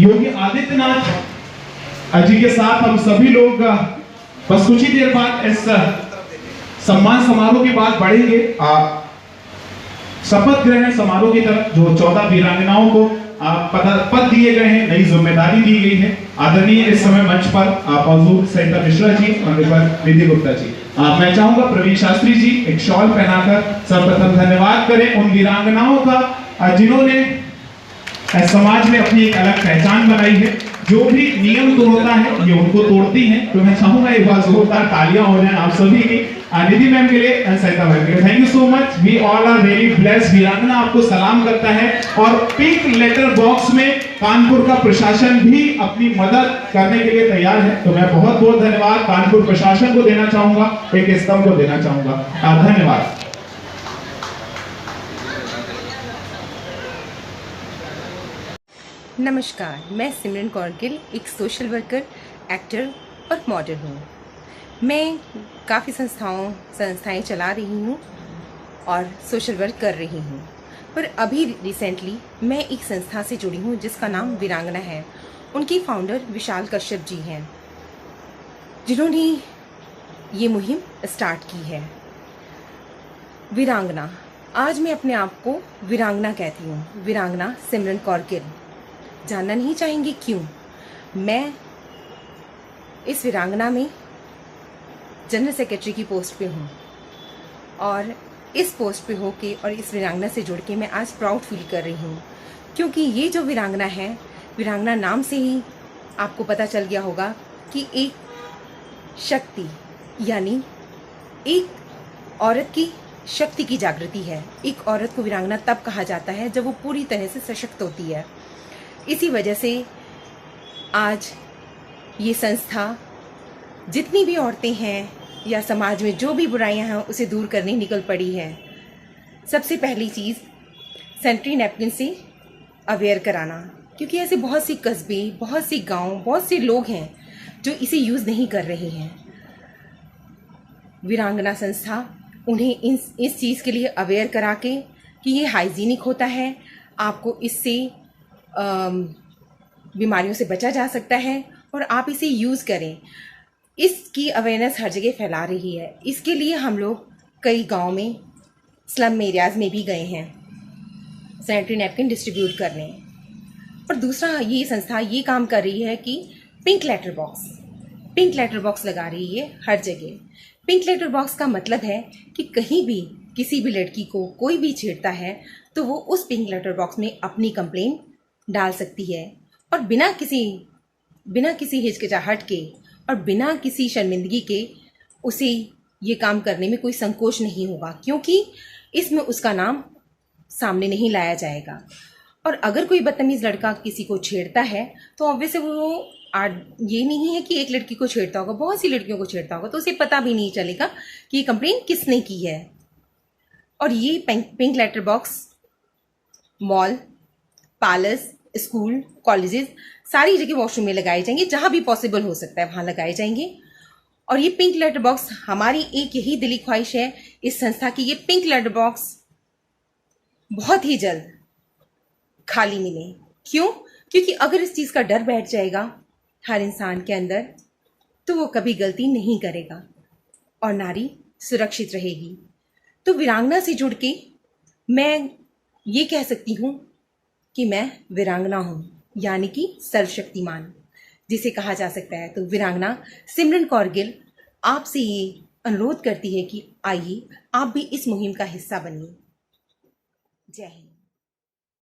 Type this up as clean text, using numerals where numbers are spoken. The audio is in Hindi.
योगी आदित्यनाथ जी के साथ हम सभी लोग बस कुछ ही देर बाद इस सम्मान समारोह के बाद बढ़ेंगे शपथ ग्रहण समारोह की तरफ, जो 14 वीरांगनाओं को पद दिए गए हैं, नई जिम्मेदारी दी गई है। आदरणीय इस समय मंच पर मौजूद सरिता मिश्रा जी और निधि गुप्ता जी, मैं चाहूंगा प्रवीण शास्त्री जी एक शॉल पहनाकर सर्वप्रथम धन्यवाद करें उन वीरांगनाओं का जिन्होंने समाज में अपनी एक अलग पहचान बनाई है। जो भी नियम तोड़ता है ये उनको तोड़ती हैं, तो मैं चाहूंगा एक बार जोरदार तालियां हो जाएं आप सभी की निधि मैम के लिए, सरिता मैम के लिए। Thank you so much, we all are really blessed. वीरांगना आपको सलाम करता है और पिंक लेटर बॉक्स में कानपुर का प्रशासन भी अपनी मदद करने के लिए तैयार है, तो मैं बहुत बहुत धन्यवाद कानपुर प्रशासन को देना चाहूंगा, एक स्तंभ को देना चाहूंगा। धन्यवाद। नमस्कार, मैं सिमरन कौर गिल एक सोशल वर्कर, एक्टर और मॉडल हूँ। मैं काफ़ी संस्थाएं चला रही हूँ और सोशल वर्क कर रही हूँ, पर अभी रिसेंटली मैं एक संस्था से जुड़ी हूँ जिसका नाम वीरांगना है। उनकी फाउंडर विशाल कश्यप जी हैं, जिन्होंने ये मुहिम स्टार्ट की है। वीरांगना, आज मैं अपने आप को वीरांगना कहती हूँ, वीरांगना सिमरन कौर गिल। जानना नहीं चाहेंगे क्यों? मैं इस वीरांगना में जनरल सेक्रेटरी की पोस्ट पे हूँ और इस पोस्ट पे होके और इस वीरांगना से जुड़ के मैं आज प्राउड फील कर रही हूँ, क्योंकि ये जो वीरांगना है, वीरांगना नाम से ही आपको पता चल गया होगा कि एक शक्ति, यानी एक औरत की शक्ति की जागृति है। एक औरत को वीरांगना तब कहा जाता है जब वो पूरी तरह से सशक्त होती है। इसी वजह से आज ये संस्था जितनी भी औरतें हैं या समाज में जो भी बुराइयां हैं उसे दूर करने निकल पड़ी है। सबसे पहली चीज़ सैनिटरी नैपकिन से अवेयर कराना, क्योंकि ऐसे बहुत सी कस्बे, बहुत सी गांव, बहुत से लोग हैं जो इसे यूज़ नहीं कर रहे हैं। वीरांगना संस्था उन्हें इस चीज़ के लिए अवेयर करा के कि ये हाइजीनिक होता है, आपको इससे बीमारियों से बचा जा सकता है और आप इसे यूज़ करें, इसकी अवेयरनेस हर जगह फैला रही है। इसके लिए हम लोग कई गांव में, स्लम एरियाज़ में भी गए हैं सैनिटरी नैपकिन डिस्ट्रीब्यूट करने। और दूसरा, ये संस्था ये काम कर रही है कि पिंक लेटर बॉक्स लगा रही है हर जगह। पिंक लेटर बॉक्स का मतलब है कि कहीं भी किसी भी लड़की को कोई भी छेड़ता है तो वो उस पिंक लेटर बॉक्स में अपनी कंप्लेंट डाल सकती है और बिना किसी हिचकिचाहट के और बिना किसी शर्मिंदगी के उसे ये काम करने में कोई संकोच नहीं होगा, क्योंकि इसमें उसका नाम सामने नहीं लाया जाएगा। और अगर कोई बदतमीज़ लड़का किसी को छेड़ता है तो ऑब्वियसली वो ये नहीं है कि एक लड़की को छेड़ता होगा, बहुत सी लड़कियों को छेड़ता होगा, तो उसे पता भी नहीं चलेगा कि ये कंप्लेंट किसने की है। और ये pink letter box mall, parlours, school, colleges, सारी जगह वॉशरूम में लगाए जाएंगे, जहां भी पॉसिबल हो सकता है वहां लगाए जाएंगे। और ये पिंक लेटर बॉक्स, हमारी एक यही दिली ख्वाहिश है इस संस्था की, ये पिंक लेटर बॉक्स बहुत ही जल्द खाली मिले। क्यों? क्योंकि अगर इस चीज का डर बैठ जाएगा हर इंसान के अंदर तो वो कभी गलती नहीं करेगा और नारी सुरक्षित रहेगी। तो वीरांगना से जुड़ के मैं ये कह सकती हूँ कि मैं वीरांगना हूँ, यानी कि सर्वशक्तिमान जिसे कहा जा सकता है। तो वीरांगना सिमरन कौर गिल आपसे ये अनुरोध करती है कि आइए आप भी इस मुहिम का हिस्सा बनिए। जय हिंद।